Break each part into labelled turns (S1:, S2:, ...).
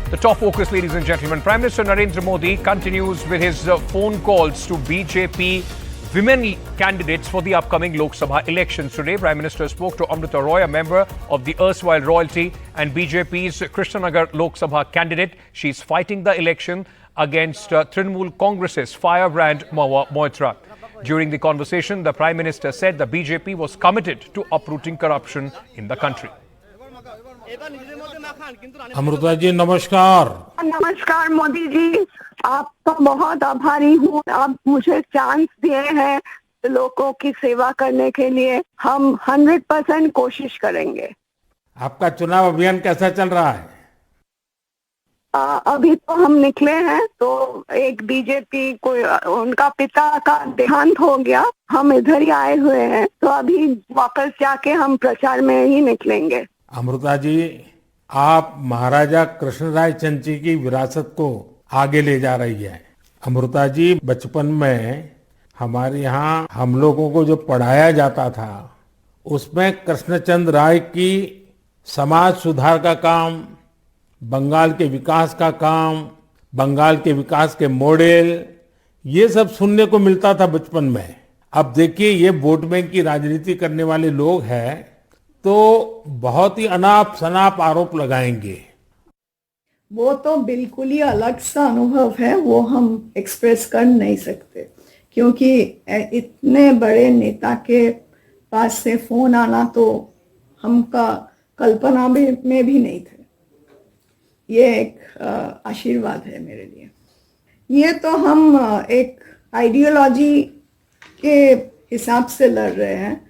S1: The top focus, ladies and gentlemen. Prime Minister Narendra Modi continues with his phone calls to BJP women candidates for the upcoming Lok Sabha elections. Today, Prime Minister spoke to Amrita Roy, a member of the erstwhile royalty and BJP's Krishnanagar Lok Sabha candidate. She's fighting the election against Trinamool Congress's firebrand Mahua Moitra. During the conversation, the Prime Minister said the BJP was committed to uprooting corruption in the country.
S2: Amrita ji नमस्कार।
S3: नमस्कार मोदी जी, आपका बहुत आभारी हूँ। आप मुझे chance दिए हैं लोगों की सेवा करने के लिए। हम 100% कोशिश करेंगे।
S2: आपका चुनाव अभियान कैसा चल रहा है?
S3: अभी तो हम निकले हैं, तो एक बीजेपी को उनका पिता का देहांत हो गया, हम इधर ही आए हुए हैं, तो अभी वापस जाके हम प्रचार में ही निकलेंगे।
S2: अमृता जी, आप महाराजा कृष्णराय चंची की विरासत को आगे ले जा रही है। अमृता जी, बचपन में हमारे यहाँ हम लोगों को जो पढ़ाया जाता था उसमें कृष्णचंद्र राय की समाज सुधार का काम, बंगाल के विकास का काम, बंगाल के विकास के मॉडल, ये सब सुनने को मिलता था बचपन में। अब देखिए, ये वोट बैंक की राजनीति करने वाले लोग हैं तो बहुत ही अनाप शनाप आरोप लगाएंगे।
S4: वो तो बिल्कुल ही अलग सा अनुभव है, वो हम एक्सप्रेस कर नहीं सकते, क्योंकि इतने बड़े नेता के पास से फोन आना तो हमका कल्पना में भी नहीं थे। ये एक आशीर्वाद है मेरे लिए। ये तो हम एक आइडियोलॉजी के हिसाब से लड़ रहे हैं,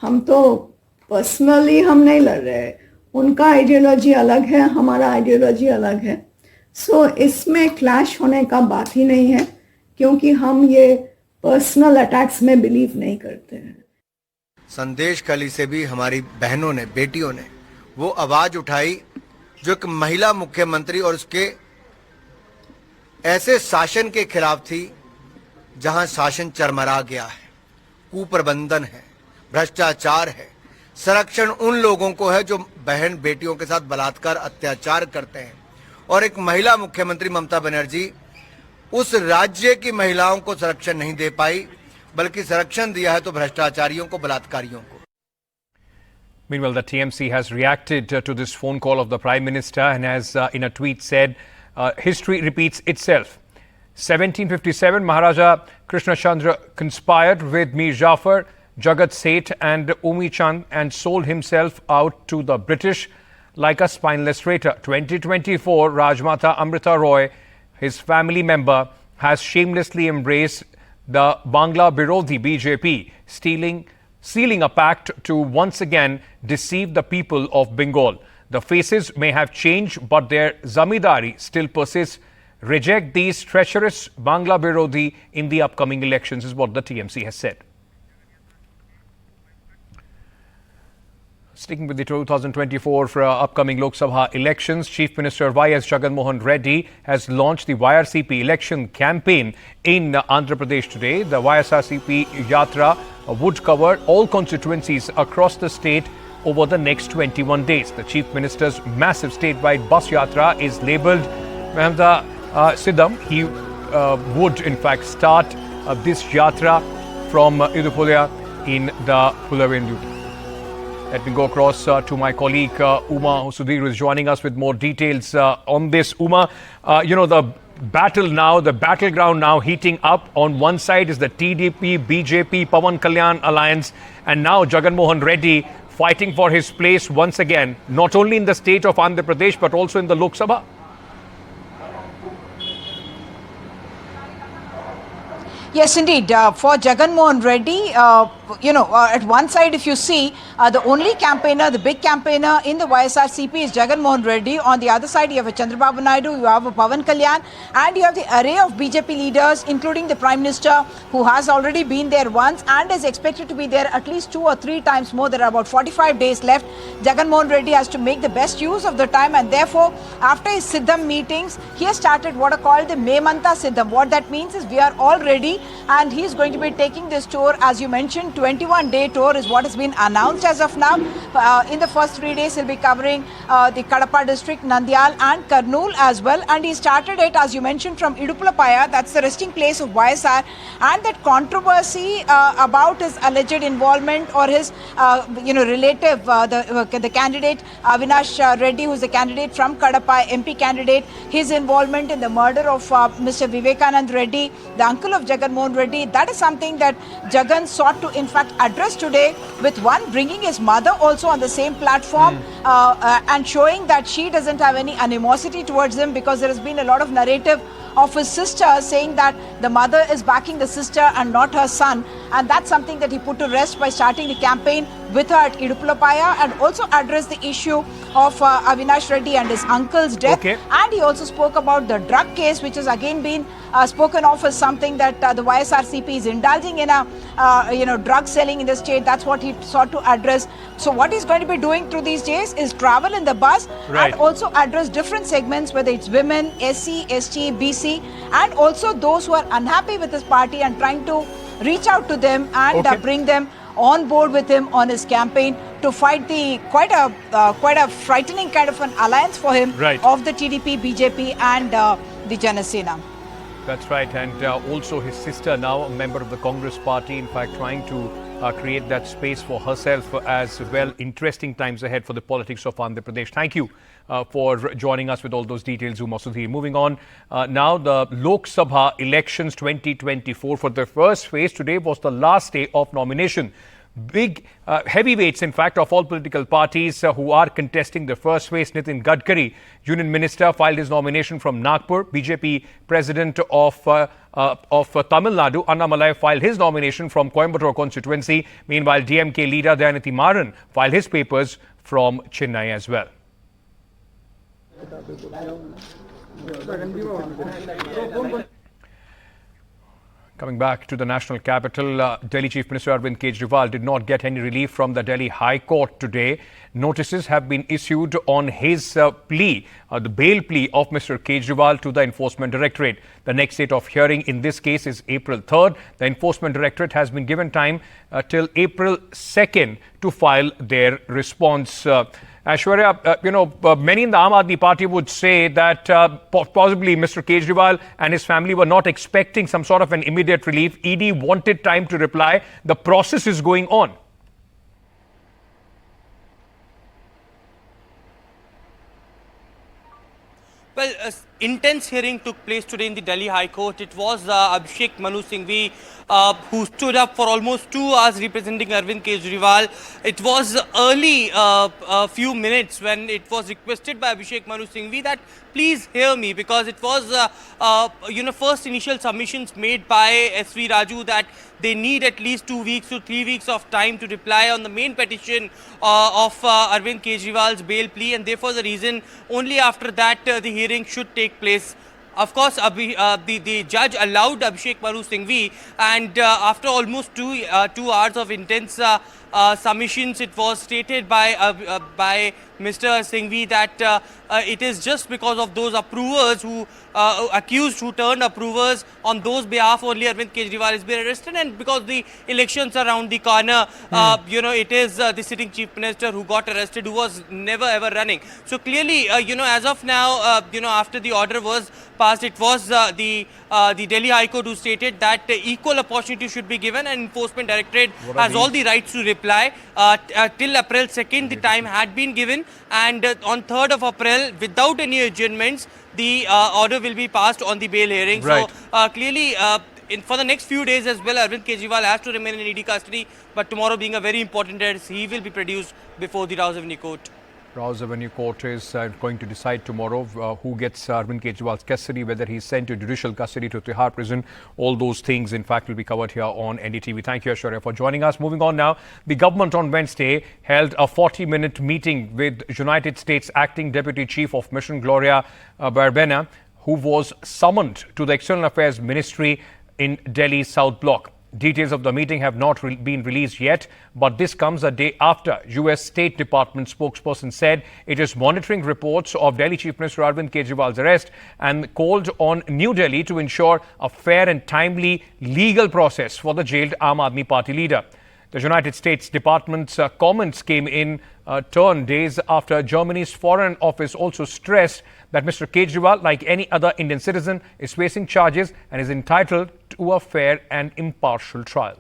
S4: हम तो पर्सनली हम नहीं लड़ रहे। उनका आइडियोलॉजी अलग है, हमारा आइडियोलॉजी अलग है। सो इसमें क्लैश होने का बात ही नहीं है, क्योंकि हम ये पर्सनल अटैक्स में बिलीव नहीं करते हैं।
S5: संदेश कली से भी हमारी बहनों ने, बेटियों ने वो आवाज उठाई जो एक महिला मुख्यमंत्री और उसके ऐसे शासन के खिलाफ थी जहां शासन चरमरा गया है, कुप्रबंधन है, भ्रष्टाचार है, संरक्षण उन लोगों को है जो बहन बेटियों के साथ बलात्कार अत्याचार करते हैं। और एक महिला मुख्यमंत्री ममता बनर्जी उस राज्य की महिलाओं को संरक्षण नहीं दे पाई, बल्कि संरक्षण दिया है तो भ्रष्टाचारियों को, बलात्कारियों को।
S1: Meanwhile, the TMC has reacted to this phone call of the Prime Minister and has in a tweet said, history repeats itself. 1757, Maharaja Krishna Chandra conspired with Mir Jafar, Jagat Seth and Umi Chand and sold himself out to the British like a spineless traitor. 2024, Rajmata Amrita Roy, his family member, has shamelessly embraced the Bangla Birodhi BJP, sealing a pact to once again deceive the people of Bengal. The faces may have changed, but their zamindari still persists. Reject these treacherous Bangla Birodhi in the upcoming elections, is what the TMC has said. Sticking with the 2024 upcoming Lok Sabha elections, Chief Minister Y.S. Jagannathan Reddy has launched the YRCP election campaign in Andhra Pradesh today. The YSRCP Yatra would cover all constituencies across the state over the next 21 days. The Chief Minister's massive statewide bus yatra is labelled Mahanda Siddham. He would in fact start this yatra from Idupulya in the Pulavendu. Let me go across to my colleague Uma Sudhir, who is joining us with more details on this. Uma, the battleground now heating up. On one side is the TDP, BJP, Pawan Kalyan alliance, and now Jagannathan Reddy fighting for his place once again, not only in the state of Andhra Pradesh, but also in the Lok Sabha.
S6: Yes, indeed. For Jagannathan Reddy, at one side, if you see, the only campaigner, the big campaigner in the YSRCP is Jagannathan Reddy. On the other side, you have a Chandrababu Naidu, you have a Pawan Kalyan, and you have the array of BJP leaders, including the Prime Minister, who has already been there once and is expected to be there at least 2 or 3 times more. There are about 45 days left. Jagannathan Reddy has to make the best use of the time, and therefore, after his Siddham meetings, he has started what are called the Memanta Siddham. What that means is we are all ready, and he is going to be taking this tour, as you mentioned, 21-day tour is what has been announced as of now. In the first 3 days, he'll be covering the Kadapa district, Nandyal and Kurnool as well. And he started it, as you mentioned, from Idupalapaya. That's the resting place of YSR. And that controversy about his alleged involvement or his, relative, the candidate, Avinash Reddy, who's the candidate from Kadapa, MP candidate, his involvement in the murder of Mr. Vivekanand Reddy, the uncle of Jagan Mohan Reddy. That is something that Jagan sought to, in fact, address today, with one bringing his mother also on the same platform and showing that she doesn't have any animosity towards him, because there has been a lot of narrative of his sister saying that the mother is backing the sister and not her son, and that's something that he put to rest by starting the campaign with her at Idupalapaya, and also addressed the issue of Avinash Reddy and his uncle's death.
S1: Okay.
S6: And he also spoke about the drug case, which has again been spoken of as something that the YSRCP is indulging in a drug selling in the state. That's what he sought to address. So what he's going to be doing through these days is travel in the bus
S1: Right.
S6: and also address different segments, whether it's women, SC, ST, BC, and also those who are unhappy with his party, and trying to reach out to them and
S1: Okay.
S6: bring them on board with him on his campaign to fight the quite a frightening kind of an alliance for him
S1: Right.
S6: of the TDP, BJP and the Janasena.
S1: That's right. And also his sister, now a member of the Congress party, in fact, trying to create that space for herself as well. Interesting times ahead for the politics of Andhra Pradesh. Thank you for joining us with all those details, Uma Sudhir. Moving on, now the Lok Sabha elections 2024 for the first phase. Today was the last day of nomination. Big heavyweights, in fact, of all political parties who are contesting the first phase. Nitin Gadkari, Union Minister, filed his nomination from Nagpur. BJP President of Tamil Nadu, Annamalai, filed his nomination from Coimbatore constituency. Meanwhile, DMK leader Dayanati Maran filed his papers from Chennai as well. Coming back to the national capital, Delhi Chief Minister Arvind Kejriwal did not get any relief from the Delhi High Court today. Notices have been issued on his plea, the bail plea of Mr. Kejriwal to the Enforcement Directorate. The next date of hearing in this case is April 3rd. The Enforcement Directorate has been given time till April 2nd to file their response. Aishwarya, many in the Aam Aadmi Party would say that possibly Mr. Kejriwal and his family were not expecting some sort of an immediate relief. ED wanted time to reply. The process is going on.
S7: Well, intense hearing took place today in the Delhi High Court. It was Abhishek Manu Singhvi who stood up for almost 2 hours representing Arvind Kejriwal. It was early, a few minutes, when it was requested by Abhishek Manu Singhvi that please hear me, because it was first initial submissions made by SV Raju that they need at least 2 weeks to 3 weeks of time to reply on the main petition of Arvind Kejriwal's bail plea, and therefore the reason only after that the hearing should take place. Of course, the judge allowed Abhishek Manu Singhvi, and after almost 2 hours of intense submissions, it was stated by Mr. Singhvi that it is just because of those approvers who accused who turned approvers on those behalf only Arvind Kejriwal has been arrested, and because the elections are around the corner, it is the sitting chief minister who got arrested, who was never ever running. So clearly, as of now, after the order was passed, it was the Delhi High Court who stated that equal opportunity should be given, and Enforcement Directorate has all the rights to reply. Till April 2nd, the time had been given, and on 3rd of April, without any adjournments, the order will be passed on the bail hearing.
S1: Right.
S7: So clearly, for the next few days as well, Arvind Kejriwal has to remain in ED custody, but tomorrow being a very important day, he will be produced before the Rouse Avenue Court.
S1: Rouse Avenue Court is going to decide tomorrow who gets Arvind Kejriwal's custody, whether he's sent to judicial custody to Tihar prison. All those things, in fact, will be covered here on NDTV. Thank you, Aishwarya, for joining us. Moving on now, the government on Wednesday held a 40-minute meeting with United States Acting Deputy Chief of Mission Gloria Barbena, who was summoned to the External Affairs Ministry in Delhi's South Block. Details of the meeting have not been released yet, but this comes a day after US State Department spokesperson said it is monitoring reports of Delhi Chief Minister Arvind Kejriwal's arrest and called on New Delhi to ensure a fair and timely legal process for the jailed Aam Aadmi Party leader. The United States Department's comments came in turn days after Germany's Foreign Office also stressed that Mr. Kejriwal, like any other Indian citizen, is facing charges and is entitled to a fair and impartial trial.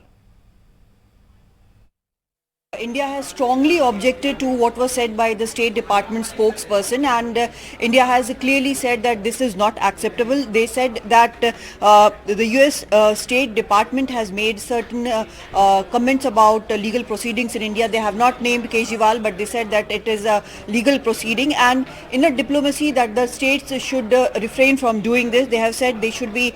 S8: India has strongly objected to what was said by the State Department spokesperson, and India has clearly said that this is not acceptable. They said that the US State Department has made certain comments about legal proceedings in India. They have not named Kejriwal, but they said that it is a legal proceeding, and in a diplomacy that the states should refrain from doing this. They have said they should be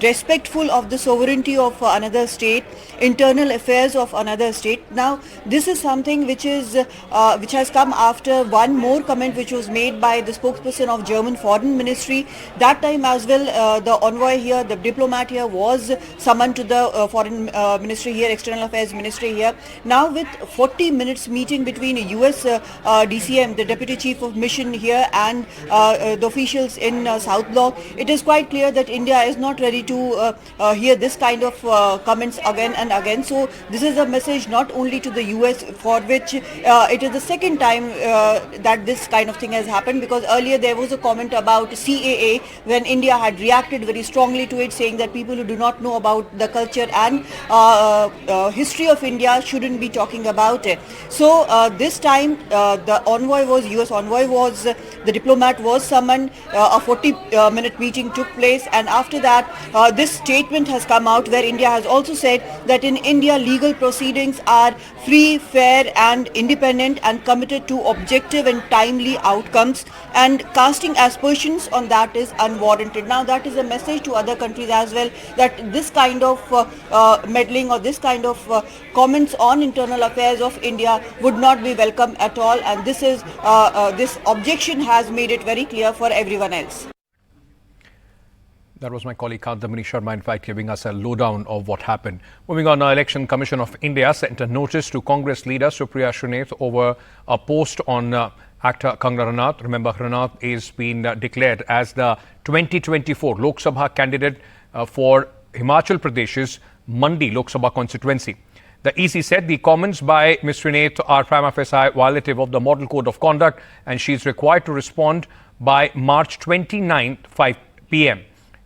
S8: respectful of the sovereignty of another state, internal affairs of another state. Now, this is something which has come after one more comment which was made by the spokesperson of German Foreign Ministry. That time as well, the envoy here, the diplomat here, was summoned to the Foreign Ministry here, External Affairs Ministry here. Now, with 40 minutes meeting between US DCM, the Deputy Chief of Mission here, and the officials in South Block, it is quite clear that India is not ready to hear this kind of comments again and again. So this is a message not only to the US, for which it is the second time that this kind of thing has happened, because earlier there was a comment about CAA when India had reacted very strongly to it, saying that people who do not know about the culture and history of India shouldn't be talking about it. So this time the envoy was, US envoy was, the diplomat was summoned, a 40-minute meeting took place, and after that this statement has come out where India has also said that in India legal proceedings are free, fair and independent and committed to objective and timely outcomes, and casting aspersions on that is unwarranted. Now that is a message to other countries as well, that this kind of meddling or this kind of comments on internal affairs of India would not be welcome at all, and this is this objection has made it very clear for everyone else.
S1: That was my colleague Kantamani Sharma, in fact, giving us a lowdown of what happened. Moving on, now, Election Commission of India sent a notice to Congress leader Supriya Srinath over a post on actor Kangana Ranaut. Remember, Ranaut is being declared as the 2024 Lok Sabha candidate for Himachal Pradesh's Mandi Lok Sabha constituency. The EC said the comments by Ms. Srinath are prima facie violative of the Model Code of Conduct, and she is required to respond by March 29, 5 p.m.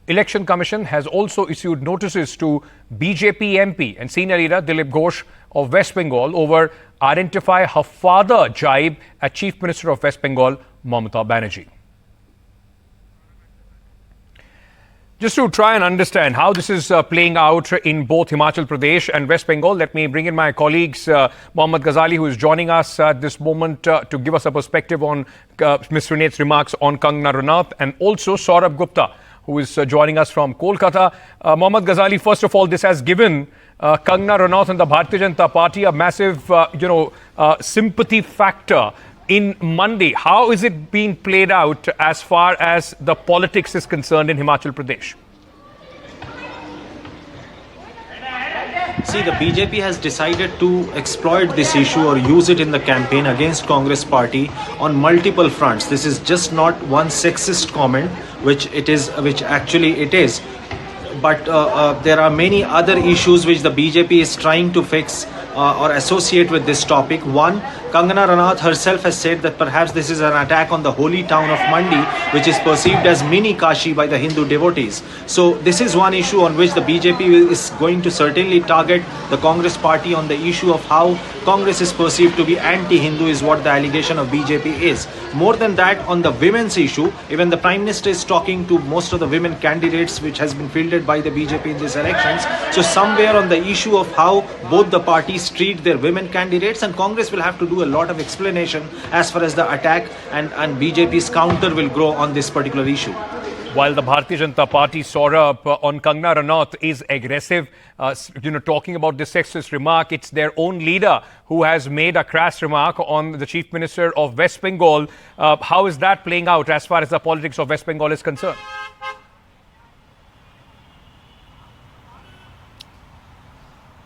S1: Election Commission has also issued notices to BJP MP and senior leader Dilip Ghosh of West Bengal over identify her father jibe at Chief Minister of West Bengal, Mamata Banerjee. Just to try and understand how this is playing out in both Himachal Pradesh and West Bengal, let me bring in my colleagues Mohammad Ghazali, who is joining us at this moment to give us a perspective on Ms. Srinath's remarks on Kangana Ranaut, and also Saurabh Gupta, who is joining us from Kolkata. Mohammad Ghazali, first of all, this has given Kangana Ranaut and the Bharatiya Janata Party a massive, sympathy factor in Mandi. How is it being played out as far as the politics is concerned in Himachal Pradesh?
S9: See, the BJP has decided to exploit this issue or use it in the campaign against Congress party on multiple fronts. This is just not one sexist comment, which actually it is. But there are many other issues which the BJP is trying to fix or associate with this topic. One, Kangana Ranaut herself has said that perhaps this is an attack on the holy town of Mandi, which is perceived as mini Kashi by the Hindu devotees. So this is one issue on which the BJP is going to certainly target the Congress party on the issue of how Congress is perceived to be anti-Hindu, is what the allegation of BJP is. More than that, on the women's issue, even the Prime Minister is talking to most of the women candidates which has been fielded by the BJP in these elections. So somewhere on the issue of how both the parties treat their women candidates, and Congress will have to do a lot of explanation as far as the attack and BJP's counter will grow on this particular issue.
S1: While the Bharatiya Janata Party, Saurabh, on Kangana Ranaut is aggressive, talking about the sexist remark, it's their own leader who has made a crass remark on the Chief Minister of West Bengal. How is that playing out as far as the politics of West Bengal is concerned?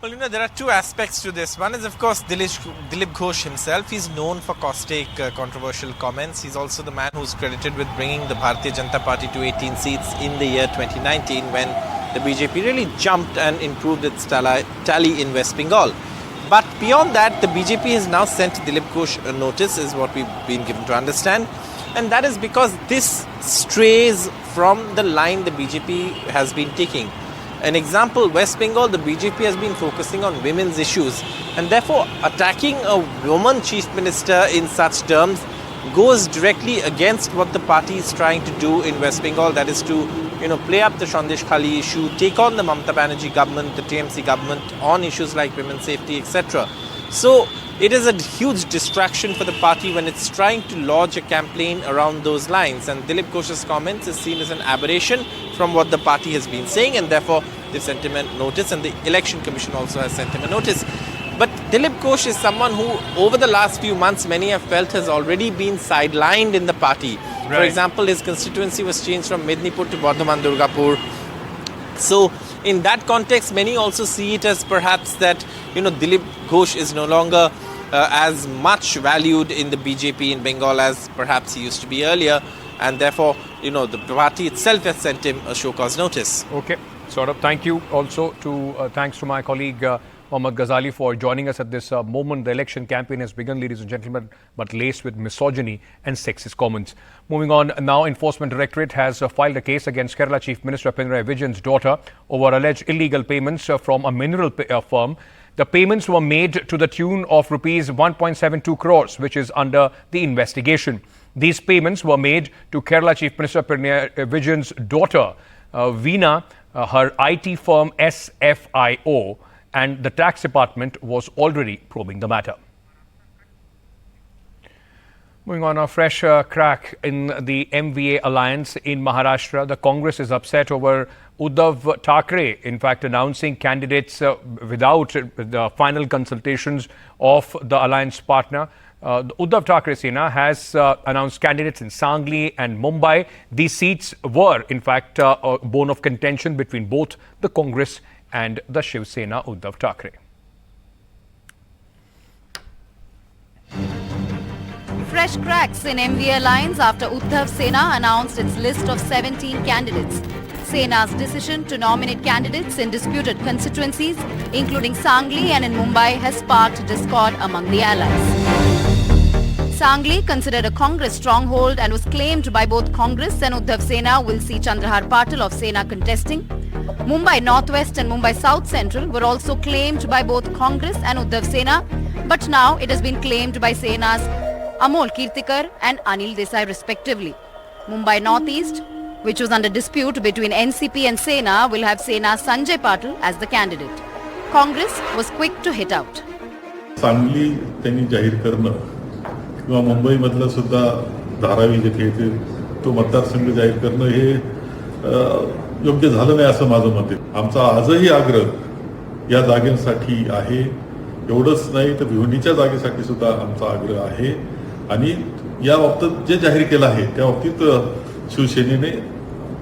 S10: Well, there are two aspects to this. One is, of course, Dilip Ghosh himself. He's known for caustic, controversial comments. He's also the man who's credited with bringing the Bharatiya Janata Party to 18 seats in the year 2019, when the BJP really jumped and improved its tally in West Bengal. But beyond that, the BJP has now sent Dilip Ghosh a notice, is what we've been given to understand. And that is because this strays from the line the BJP has been taking. An example, West Bengal, the BJP has been focusing on women's issues. And therefore, attacking a woman chief minister in such terms goes directly against what the party is trying to do in West Bengal. That is to, play up the Sandesh Khali issue, take on the Mamata Banerjee government, the TMC government on issues like women's safety, etc. So it is a huge distraction for the party when it's trying to lodge a campaign around those lines. And Dilip Ghosh's comments is seen as an aberration from what the party has been saying, and therefore they've sent him a notice, and the Election Commission also has sent him a notice. But Dilip Ghosh is someone who, over the last few months, many have felt has already been sidelined in the party. Right. For example, his constituency was changed from Mednipur to Bardhaman Durgapur. So, in that context, many also see it as perhaps that, Dilip Ghosh is no longer as much valued in the BJP in Bengal as perhaps he used to be earlier. And therefore, the party itself has sent him a show cause notice.
S1: Okay. Sort of. Thank you also thanks to my colleague Mohammad Ghazali for joining us at this moment. The election campaign has begun, ladies and gentlemen, but laced with misogyny and sexist comments. Moving on now, Enforcement Directorate has filed a case against Kerala Chief Minister Pinarayi Vijayan's daughter over alleged illegal payments from a mineral firm. The payments were made to the tune of rupees 1.72 crores, which is under the investigation. These payments were made to Kerala Chief Minister Pinarayi Vijayan's daughter, Veena, her IT firm SFIO, and the tax department was already probing the matter. Moving on, a fresh crack in the MVA alliance in Maharashtra. The Congress is upset over Uddhav Thackeray, in fact, announcing candidates without the final consultations of the alliance partner. The Uddhav Thackeray Sena has announced candidates in Sangli and Mumbai. These seats were, in fact, a bone of contention between both the Congress and the Shiv Sena Uddhav Thackeray.
S11: Fresh cracks in MVA alliance after Uddhav Sena announced its list of 17 candidates. Sena's decision to nominate candidates in disputed constituencies, including Sangli and in Mumbai, has sparked discord among the allies. Sangli, considered a Congress stronghold and was claimed by both Congress and Uddhav Sena, will see Chandrahar Patil of Sena contesting. Mumbai Northwest and Mumbai South Central were also claimed by both Congress and Uddhav Sena, but now it has been claimed by Sena's Amol Kirtikar and Anil Desai respectively. Mumbai Northeast, which was under dispute between NCP and Sena, will have Sena's Sanjay Patil as the candidate. Congress was quick to hit out.
S12: Sangli त्यांनी जाहीर करणं किंवा मुंबईमधलं सुद्धा धारावी जिथे येते तो मतदारसंघ जाहीर करणं हे योग्य झालं नाही असं माझं मत आहे. आमचा आजही आग्रह या जागेसाठी आहे. एवढंच नाही तर भिवंडीच्या जागेसाठी सुद्धा आमचा आग्रह आहे आणि या बाबतीत जे जाहीर केलं आहे त्या बाबतीत शिवसेनेने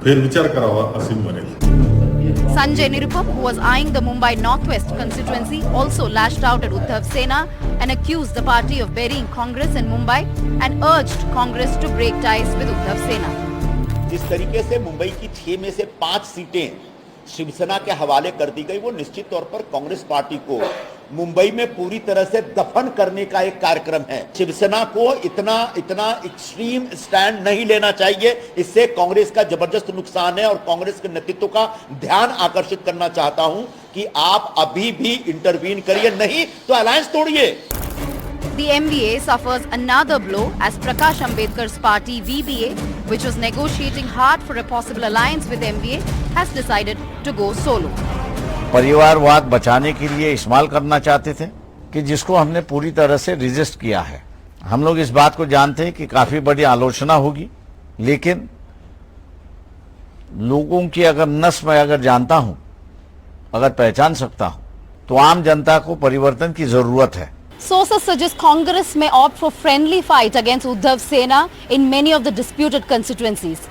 S12: फेरविचार करावा असे मी म्हणेल.
S11: Sanjay Nirupam, who was eyeing the Mumbai Northwest constituency, also lashed out at Uddhav Sena and accused the party of burying Congress in Mumbai and urged Congress to break ties with Uddhav Sena.
S13: जिस तरीके से मुंबई की 6 में से 5 सीटें शिवसेना के हवाले कर दी गई, वो निश्चित तौर पर कांग्रेस पार्टी को मुंबई में पूरी तरह से दफन करने का एक कार्यक्रम है. शिवसेना को इतना एक्सट्रीम स्टैंड नहीं लेना चाहिए. इससे कांग्रेस का जबरदस्त नुकसान है और कांग्रेस के नेतृत्व का ध्यान आकर्षित करना चाहता हूं कि आप अभी भी इंटरवीन करिए, नहीं तो alliance तोड़िए.
S11: The MVA suffers another blow as Prakash Ambedkar's party VBA, which was negotiating hard for a possible alliance with MVA, has decided to go solo.
S14: परिवारवाद बचाने के लिए इस्तेमाल करना चाहते थे कि जिसको हमने पूरी तरह से रिजिस्ट किया है. हम लोग इस बात को जानते हैं कि काफी बड़ी आलोचना होगी, लेकिन लोगों की अगर नस में अगर जानता हूं, अगर पहचान सकता हूं, तो आम जनता को परिवर्तन की जरूरत है.
S11: Sources suggest Congress may opt for friendly fight against Uddhav Sena in many of the disputed constituencies.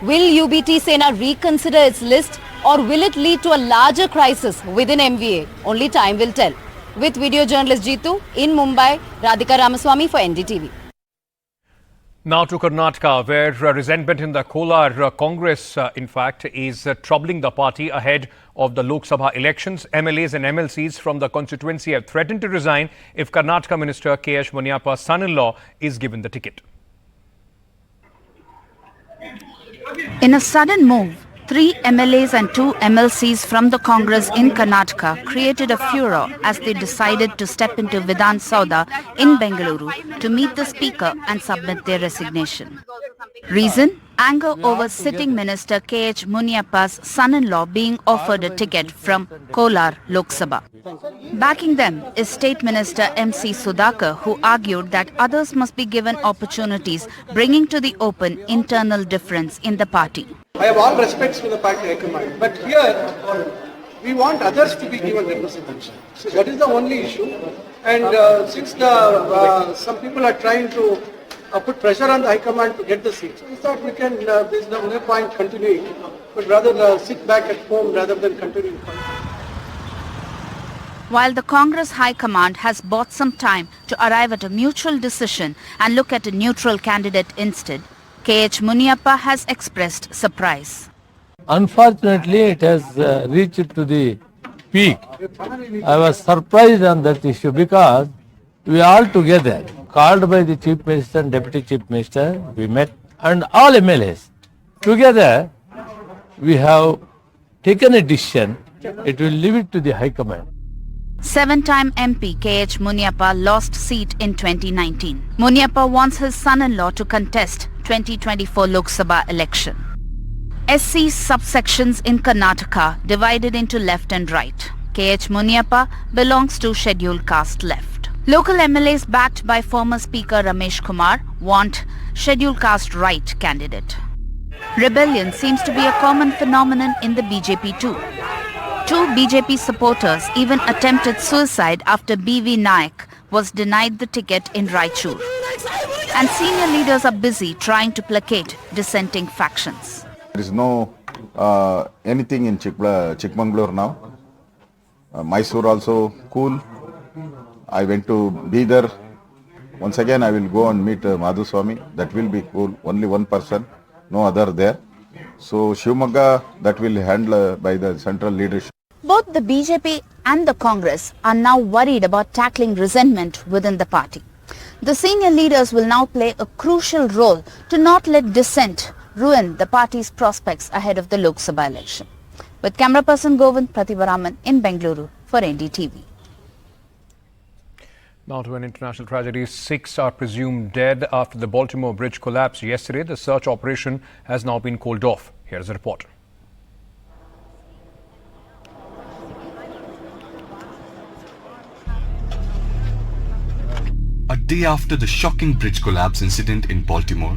S11: Will UBT Sena reconsider its list or will it lead to a larger crisis within MVA? Only time will tell. With video journalist Jeetu in Mumbai, Radhika Ramaswamy for NDTV.
S1: Now to Karnataka, where resentment in the Kolar Congress, in fact, is troubling the party ahead of the Lok Sabha elections. MLAs and MLCs from the constituency have threatened to resign if Karnataka Minister K.H. Munyappa's son-in-law is given the ticket.
S11: In a sudden move, 3 MLAs and 2 MLCs from the Congress in Karnataka created a furor as they decided to step into Vidhan Sauda in Bengaluru to meet the Speaker and submit their resignation. Reason? Anger over sitting Minister K.H. Munyappa's son-in-law being offered a ticket from Kolar Lok Sabha. Backing them is State Minister M.C. Sudhakar, who argued that others must be given opportunities, bringing to the open internal difference in the party.
S15: I have all respects for the party high-command, but here we want others to be given representation. So that is the only issue. And since some people are trying to put pressure on the high-command to get the seats, we thought we can, there's no point continuing, but rather sit back at home rather than continuing.
S11: While the Congress High Command has bought some time to arrive at a mutual decision and look at a neutral candidate instead, K.H. Munyappa has expressed surprise.
S16: Unfortunately, it has reached to the peak. I was surprised on that issue because we all together, called by the Chief Minister and Deputy Chief Minister, we met, and all MLAs. Together, we have taken a decision. It will leave it to the High Command.
S11: 7-time MP K.H. Munyappa lost seat in 2019. Munyappa wants his son-in-law to contest 2024 Lok Sabha election. SC subsections in Karnataka divided into left and right. K.H. Munyappa belongs to scheduled caste left. Local MLAs backed by former Speaker Ramesh Kumar want scheduled caste right candidate. Rebellion seems to be a common phenomenon in the BJP too. 2 BJP supporters even attempted suicide after B.V. Naik was denied the ticket in Raichur. And senior leaders are busy trying to placate dissenting factions.
S17: There is no anything in Chikmagalur now. Mysore also cool. I went to Bidar. Once again I will go and meet Madhuswamy. That will be cool. Only one person, no other there. So Shivamogga, that will handle by the central leadership.
S11: Both the BJP and the Congress are now worried about tackling resentment within the party. The senior leaders will now play a crucial role to not let dissent ruin the party's prospects ahead of the Lok Sabha election. With camera person Govind Pratibaraman in Bengaluru for NDTV.
S1: Now to an international tragedy. 6 are presumed dead after the Baltimore bridge collapse yesterday. The search operation has now been called off. Here's a report.
S18: A day after the shocking bridge collapse incident in Baltimore,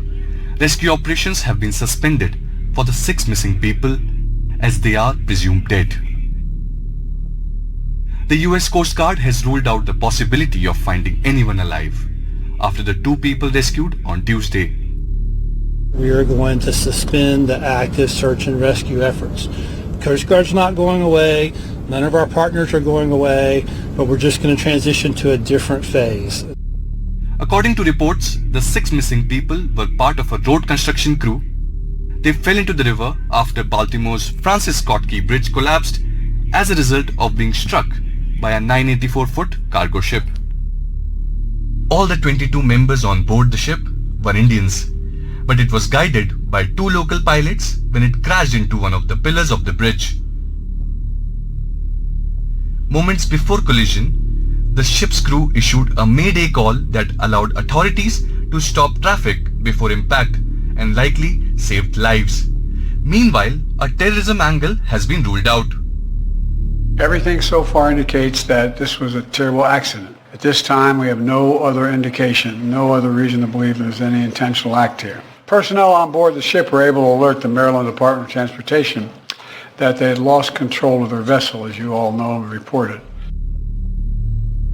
S18: rescue operations have been suspended for the 6 missing people as they are presumed dead. The US Coast Guard has ruled out the possibility of finding anyone alive after the 2 people rescued on Tuesday.
S19: We are going to suspend the active search and rescue efforts. Coast Guard's not going away, none of our partners are going away, but we're just going to transition to a different phase.
S18: According to reports, the 6 missing people were part of a road construction crew. They fell into the river after Baltimore's Francis Scott Key Bridge collapsed as a result of being struck by a 984-foot cargo ship. All the 22 members on board the ship were Indians, but it was guided by 2 local pilots when it crashed into one of the pillars of the bridge. Moments before collision, the ship's crew issued a mayday call that allowed authorities to stop traffic before impact and likely saved lives. Meanwhile, a terrorism angle has been ruled out.
S20: Everything so far indicates that this was a terrible accident. At this time, we have no other indication, no other reason to believe there's any intentional act here. Personnel on board the ship were able to alert the Maryland Department of Transportation that they had lost control of their vessel, as you all know and reported.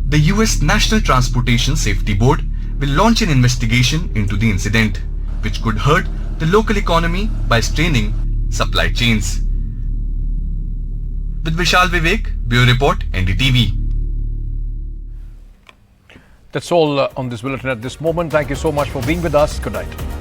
S18: The US National Transportation Safety Board will launch an investigation into the incident, which could hurt the local economy by straining supply chains. With Vishal Vivek, Bureau Report, NDTV.
S1: That's all on this bulletin at this moment. Thank you so much for being with us. Good night.